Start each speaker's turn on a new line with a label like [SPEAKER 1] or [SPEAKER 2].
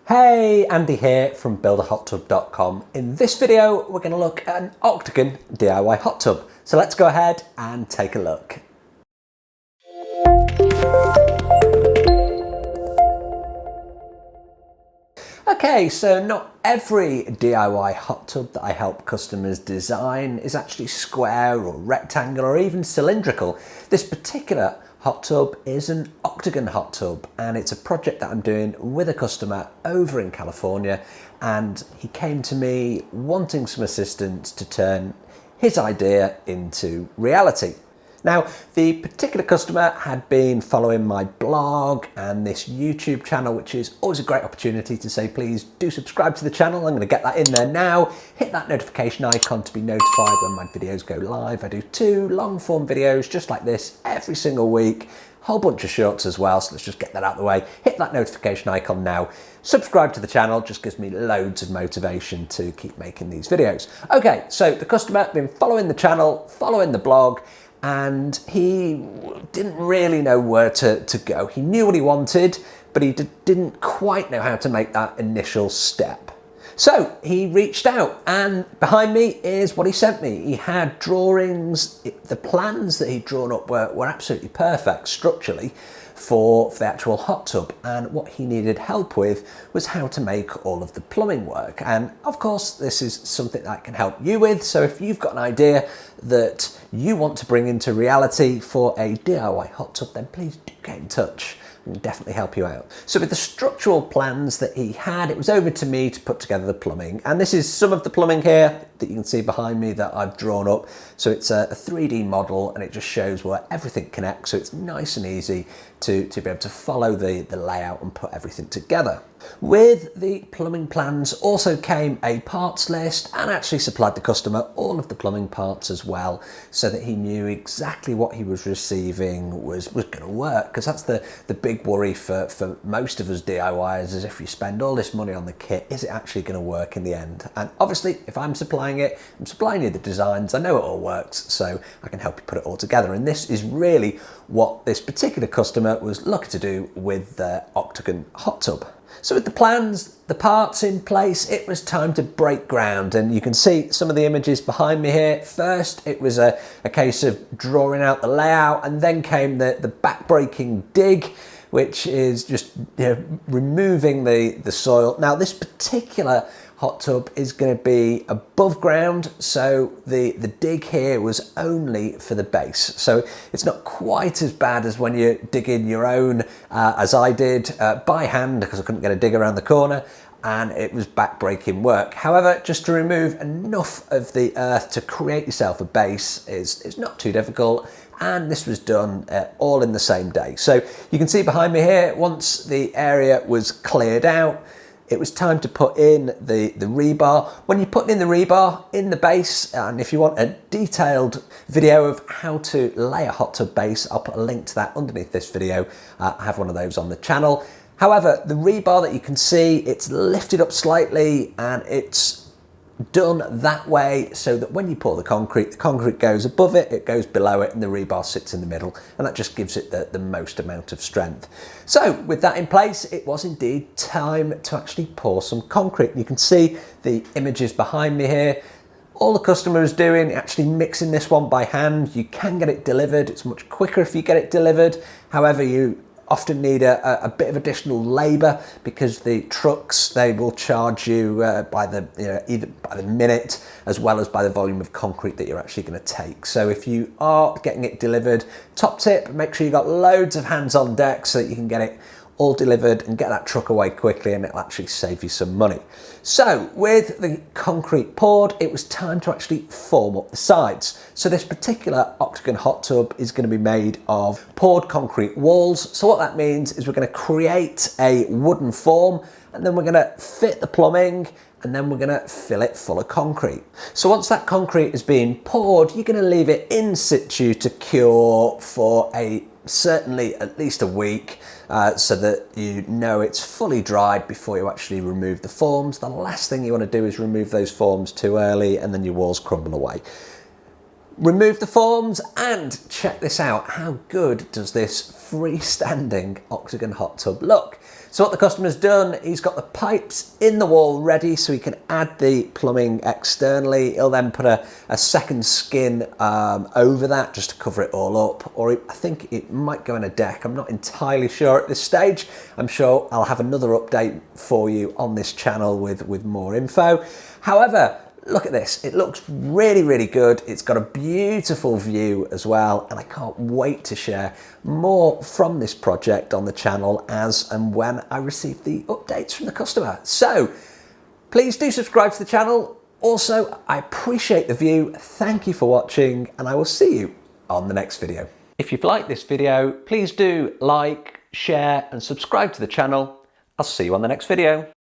[SPEAKER 1] Hey, Andy here from builderhottub.com. In this video, we're going to look at an Octagon DIY hot tub. So let's go ahead and take a look. Okay, so not every DIY hot tub that I help customers design is actually square or rectangular or even cylindrical. This particular hot tub is an Octagon hot tub, and it's a project that I'm doing with a customer over in California, and he came to me wanting some assistance to turn his idea into reality. Now, the particular customer had been following my blog and this YouTube channel, which is always a great opportunity to say, please do subscribe to the channel. I'm going to get that in there now. Hit that notification icon to be notified when my videos go live. I do 2 long form videos just like this every single week. Whole bunch of shorts as well, so let's just get that out of the way. Hit that notification icon now. Subscribe to the channel, just gives me loads of motivation to keep making these videos. Okay, so the customer been following the channel, following the blog, and he didn't really know where to go. He knew what he wanted, but he didn't quite know how to make that initial step. So he reached out, and behind me is what he sent me. He had drawings. The plans that he'd drawn up were absolutely perfect structurally for the actual hot tub, and what he needed help with was how to make all of the plumbing work. And of course, this is something that I can help you with. So if you've got an idea that you want to bring into reality for a DIY hot tub, then please do get in touch. I can definitely help you out. So with the structural plans that he had, it was over to me to put together the plumbing. And this is some of the plumbing here that you can see behind me that I've drawn up. So it's a 3D model, and it just shows where everything connects. So it's nice and easy to be able to follow the layout and put everything together. With the plumbing plans also came a parts list, and actually supplied the customer all of the plumbing parts as well, so that he knew exactly what he was receiving was going to work. Because that's the big worry for most of us DIYers, is if you spend all this money on the kit, is it actually going to work in the end? And obviously, if I'm supplying it, I'm supplying you the designs, I know it all works, so I can help you put it all together. And this is really what this particular customer was looking to do with the Octagon hot tub. So with the plans, the parts in place, it was time to break ground, and you can see some of the images behind me here. First, it was a case of drawing out the layout, and then came the back-breaking dig, which is just removing the soil. Now, this particular hot tub is going to be above ground, so the dig here was only for the base. So it's not quite as bad as when you dig in your own, as I did by hand, because I couldn't get a dig around the corner, and it was back-breaking work. However, just to remove enough of the earth to create yourself a base is not too difficult, and this was done all in the same day. So you can see behind me here, once the area was cleared out, it was time to put in the rebar. When you're putting in the rebar in the base, and if you want a detailed video of how to lay a hot tub base, I'll put a link to that underneath this video. I have one of those on the channel. However, the rebar that you can see, it's lifted up slightly, and it's done that way so that when you pour the concrete goes above it, it goes below it, and the rebar sits in the middle, and that just gives it the most amount of strength. So with that in place, it was indeed time to actually pour some concrete. You can see the images behind me here. All the customer is doing, actually mixing this one by hand. You can get it delivered. It's much quicker if you get it delivered. However, you often need a bit of additional labour, because the trucks, they will charge you by either by the minute as well as by the volume of concrete that you're actually going to take. So if you are getting it delivered, top tip, make sure you've got loads of hands on deck so that you can get it all delivered and get that truck away quickly, and it'll actually save you some money. So with the concrete poured, it was time to actually form up the sides. So this particular Octagon hot tub is going to be made of poured concrete walls. So what that means is we're going to create a wooden form, and then we're going to fit the plumbing, and then we're going to fill it full of concrete. So once that concrete is being poured, you're going to leave it in situ to cure for certainly at least a week, so that you know it's fully dried before you actually remove the forms. The last thing you want to do is remove those forms too early, and then your walls crumble away. Remove the forms, and check this out. How good does this freestanding Octagon hot tub look? So what the customer's done, he's got the pipes in the wall ready so he can add the plumbing externally. He'll then put a second skin over that just to cover it all up, or I think it might go in a deck. I'm not entirely sure at this stage. I'm sure I'll have another update for you on this channel with more info. However, look at this, it looks really, really good. It's got a beautiful view as well, and I can't wait to share more from this project on the channel as and when I receive the updates from the customer. So please do subscribe to the channel. Also, I appreciate the view. Thank you for watching, and I will see you on the next video. If you've liked this video, please do like, share, and subscribe to the channel. I'll see you on the next video.